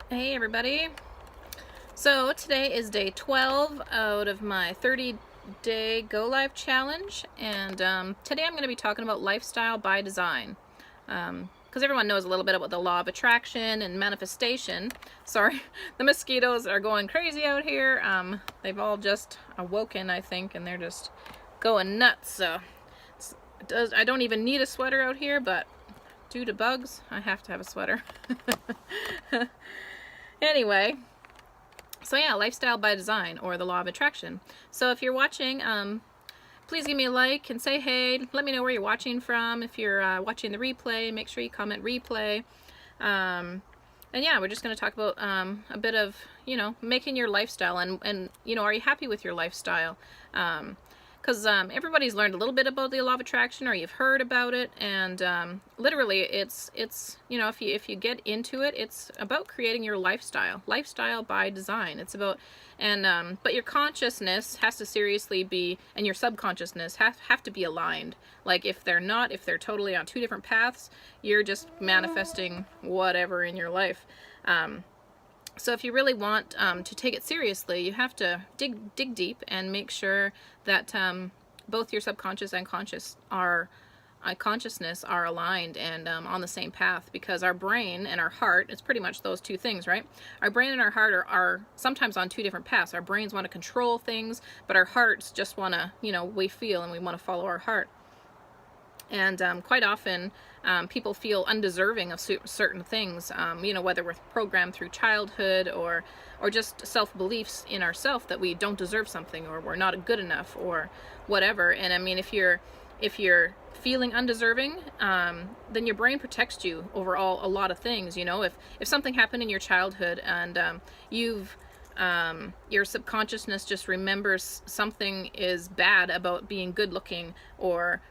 Hey everybody. So today is day 12 out of my 30-day Go Live challenge, and today I'm going to be talking about lifestyle by design, because everyone knows a little bit about the law of attraction and manifestation. Sorry, the mosquitoes are going crazy out here. They've all just awoken, I think, and they're just going nuts. So I don't even need a sweater out here, but due to bugs, I have to have a sweater. Anyway, so yeah, lifestyle by design, or the law of attraction. So if you're watching, please give me a like and say hey. Let me know where you're watching from. If you're watching the replay, make sure you comment replay. And yeah, we're just going to talk about a bit of, making your lifestyle, and are you happy with your lifestyle? Because everybody's learned a little bit about the law of attraction, or you've heard about it, and literally it's if you get into it, it's about creating your lifestyle by design. It's about, and but your consciousness has to seriously be, and your subconsciousness have to be aligned. Like if they're totally on two different paths, you're just manifesting whatever in your life. So if you really want to take it seriously, you have to dig deep and make sure that both your subconscious and consciousness are aligned and on the same path, because our brain and our heart, it's pretty much those two things, right? Our brain and our heart are sometimes on two different paths. Our brains want to control things, but our hearts just want to, we feel and we want to follow our heart. And quite often people feel undeserving of certain things, whether we're programmed through childhood or just self-beliefs in ourselves that we don't deserve something, or we're not good enough, or whatever. And I mean, if you're feeling undeserving, then your brain protects you over a lot of things. If something happened in your childhood and your subconsciousness just remembers something is bad about being good looking, or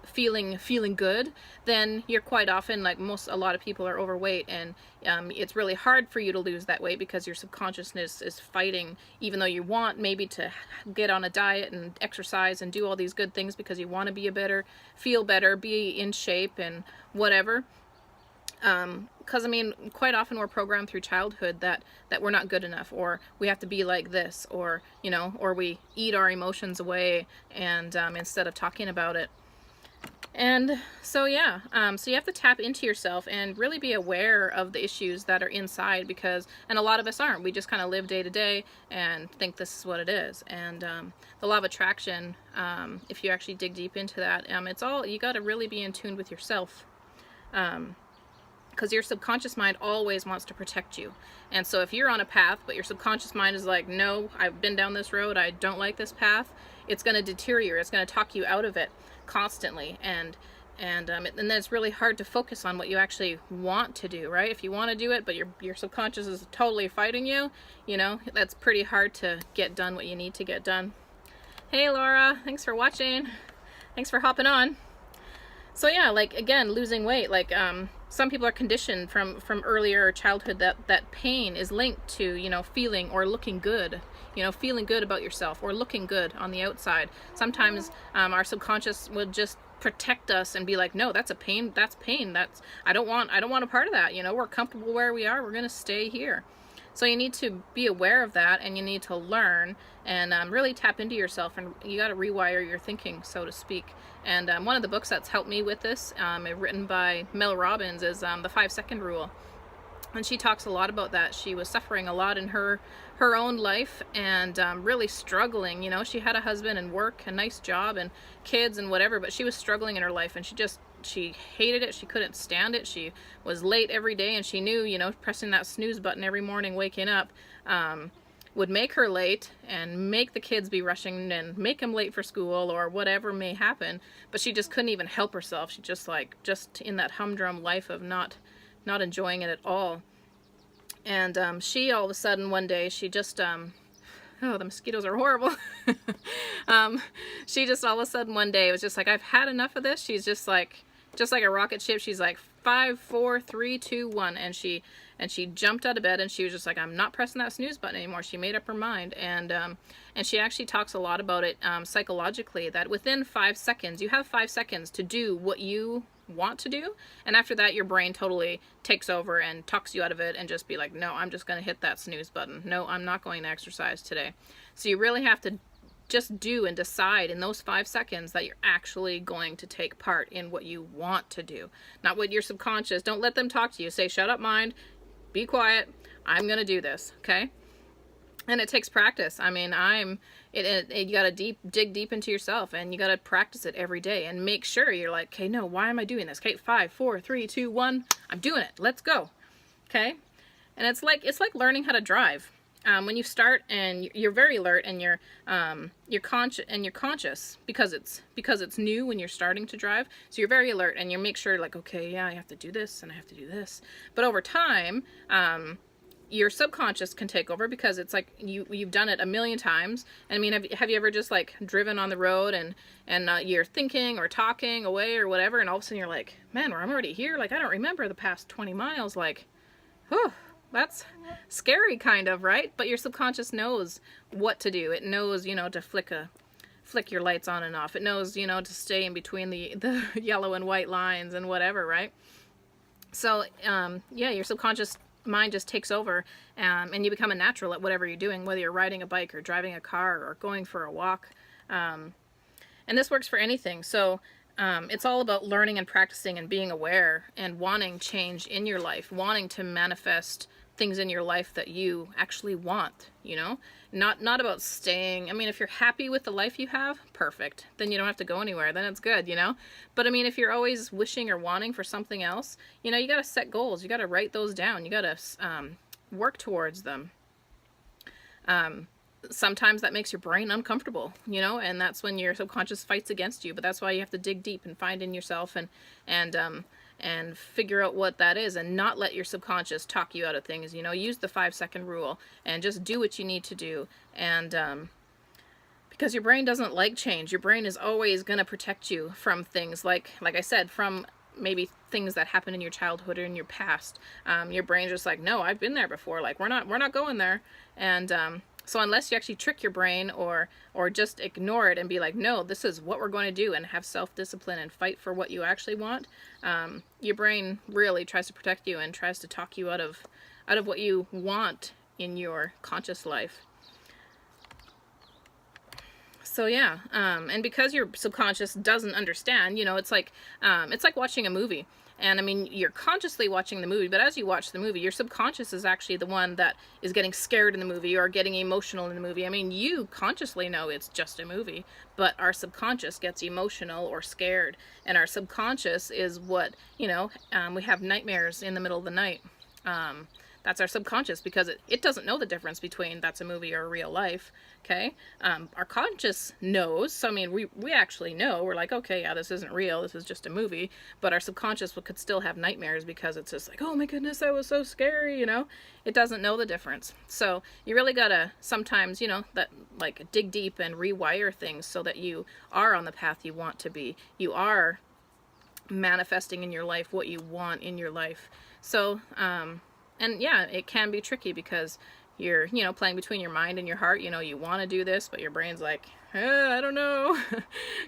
feeling good, then you're quite often, like a lot of people are overweight, and it's really hard for you to lose that weight because your subconsciousness is fighting, even though you want maybe to get on a diet and exercise and do all these good things because you want to feel better, be in shape and whatever. Because I mean, quite often we're programmed through childhood that we're not good enough, or we have to be like this, or or we eat our emotions away, and instead of talking about it. And so yeah, so you have to tap into yourself and really be aware of the issues that are inside, and a lot of us aren't. We just kind of live day to day and think this is what it is. And the law of attraction, if you actually dig deep into that, it's all, you got to really be in tune with yourself. Because your subconscious mind always wants to protect you. And so if you're on a path, but your subconscious mind is like, no, I've been down this road, I don't like this path, it's going to deter you, it's going to talk you out of it constantly. And then it's really hard to focus on what you actually want to do, right? If you want to do it, but your subconscious is totally fighting you, that's pretty hard to get done what you need to get done. Hey Laura, thanks for watching. Thanks for hopping on. So yeah, like again, losing weight, like some people are conditioned from earlier childhood that pain is linked to, feeling or looking good, feeling good about yourself or looking good on the outside. Sometimes our subconscious would just protect us and be like, no, that's pain, I don't want a part of that. We're comfortable where we are, we're gonna stay here. So you need to be aware of that, and you need to learn and really tap into yourself, and you got to rewire your thinking, so to speak. And one of the books that's helped me with this, written by Mel Robbins, is the 5-second rule. And she talks a lot about that. She was suffering a lot in her own life, and really struggling. She had a husband and work, a nice job and kids and whatever, but she was struggling in her life, and she hated it. She couldn't stand it. She was late every day, and she knew, pressing that snooze button every morning, waking up, would make her late and make the kids be rushing and make them late for school or whatever may happen. But she just couldn't even help herself. She just in that humdrum life of not enjoying it at all. And she all of a sudden one day, she just oh, the mosquitoes are horrible. She just all of a sudden one day was just like, I've had enough of this. She's just like, just like a rocket ship. She's like 5, 4, 3, 2, 1, and she jumped out of bed, and she was just like, I'm not pressing that snooze button anymore. She made up her mind, and she actually talks a lot about it psychologically, that within 5 seconds, you have 5 seconds to do what you want to do, and after that your brain totally takes over and talks you out of it and just be like, no, I'm just going to hit that snooze button. No, I'm not going to exercise today. So you really have to just do and decide in those 5 seconds that you're actually going to take part in what you want to do, not what your subconscious. Don't let them talk to you. Say, shut up, mind, be quiet, I'm going to do this. Okay? And it takes practice. I mean, you got to dig deep into yourself, and you got to practice it every day and make sure you're like, okay, no, why am I doing this? Okay, 5, 4, 3, 2, 1, I'm doing it. Let's go. Okay? And it's like learning how to drive. When you start and you're very alert and you're conscious because it's new when you're starting to drive. So you're very alert and you make sure, like, okay, yeah, I have to do this and I have to do this. But over time, your subconscious can take over, because it's like you've done it a million times. And I mean, have you ever just like driven on the road and you're thinking or talking away or whatever, and all of a sudden you're like, man, I'm already here. Like, I don't remember the past 20 miles. Like, whew. That's scary, kind of, right? But your subconscious knows what to do. It knows, to flick your lights on and off. It knows, to stay in between the yellow and white lines and whatever, right? So, yeah, your subconscious mind just takes over, and you become a natural at whatever you're doing, whether you're riding a bike or driving a car or going for a walk. And this works for anything. So, it's all about learning and practicing and being aware and wanting change in your life, wanting to manifest things in your life that you actually want, not about staying. I mean, if you're happy with the life you have, perfect. Then you don't have to go anywhere. Then it's good, But I mean, if you're always wishing or wanting for something else, you got to set goals. You got to write those down. You got to work towards them. Sometimes that makes your brain uncomfortable, and that's when your subconscious fights against you. But that's why you have to dig deep and find in yourself and figure out what that is, and not let your subconscious talk you out of things. Use the 5-second rule and just do what you need to do. And because your brain doesn't like change. Your brain is always going to protect you from things like I said, from maybe things that happened in your childhood or in your past. Your brain's just like, no, I've been there before. Like, we're not going there. And so unless you actually trick your brain or just ignore it and be like, no, this is what we're going to do, and have self-discipline and fight for what you actually want, your brain really tries to protect you and tries to talk you out of what you want in your conscious life. So yeah, and because your subconscious doesn't understand, it's like watching a movie. And I mean, you're consciously watching the movie, but as you watch the movie, your subconscious is actually the one that is getting scared in the movie or getting emotional in the movie. I mean, you consciously know it's just a movie, but our subconscious gets emotional or scared. And our subconscious is what, we have nightmares in the middle of the night. That's our subconscious, because it doesn't know the difference between that's a movie or real life. Okay. Our conscious knows. So, I mean, we actually know. We're like, okay, yeah, this isn't real. This is just a movie. But our subconscious could still have nightmares, because it's just like, oh my goodness, that was so scary. It doesn't know the difference. So you really gotta sometimes, that like dig deep and rewire things so that you are on the path you want to be. You are manifesting in your life what you want in your life. So, and yeah, it can be tricky, because you're, playing between your mind and your heart. You want to do this, but your brain's like, I don't know.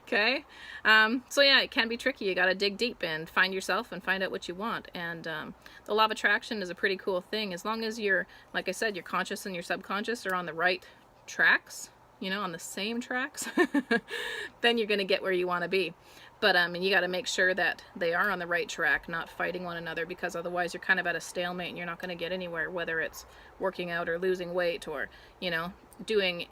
Okay. So yeah, it can be tricky. You got to dig deep and find yourself and find out what you want. And the law of attraction is a pretty cool thing. As long as you're, like I said, your conscious and your subconscious are on the right tracks, on the same tracks, then you're going to get where you want to be. But and you got to make sure that they are on the right track, not fighting one another, because otherwise you're kind of at a stalemate and you're not going to get anywhere, whether it's working out or losing weight or, doing,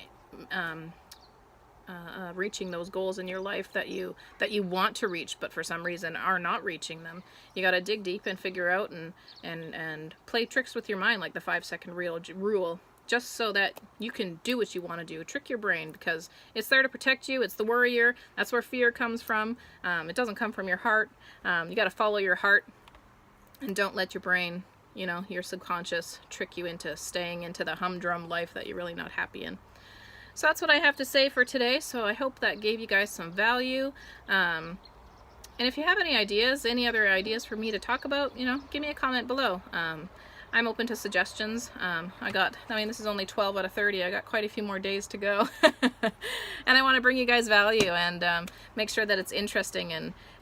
reaching those goals in your life that you want to reach, but for some reason are not reaching them. You got to dig deep and figure out and play tricks with your mind, like the 5-second rule. Just so that you can do what you want to do. Trick your brain, because it's there to protect you. It's the worrier. That's where fear comes from. It doesn't come from your heart. You got to follow your heart, and don't let your brain, your subconscious, trick you into staying into the humdrum life that you're really not happy in. So that's what I have to say for today. So I hope that gave you guys some value. And if you have any ideas, any other ideas for me to talk about, you know, give me a comment below. I'm open to suggestions. I mean, this is only 12 out of 30. I got quite a few more days to go. And I want to bring you guys value and make sure that it's interesting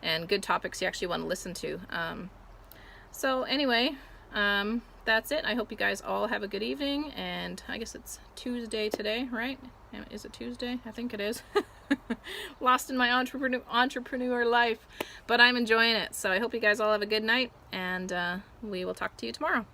and good topics you actually want to listen to. So anyway, that's it. I hope you guys all have a good evening, and I guess it's Tuesday today, right? Is it Tuesday? I think it is. Lost in my entrepreneur life, but I'm enjoying it. So I hope you guys all have a good night, and we will talk to you tomorrow.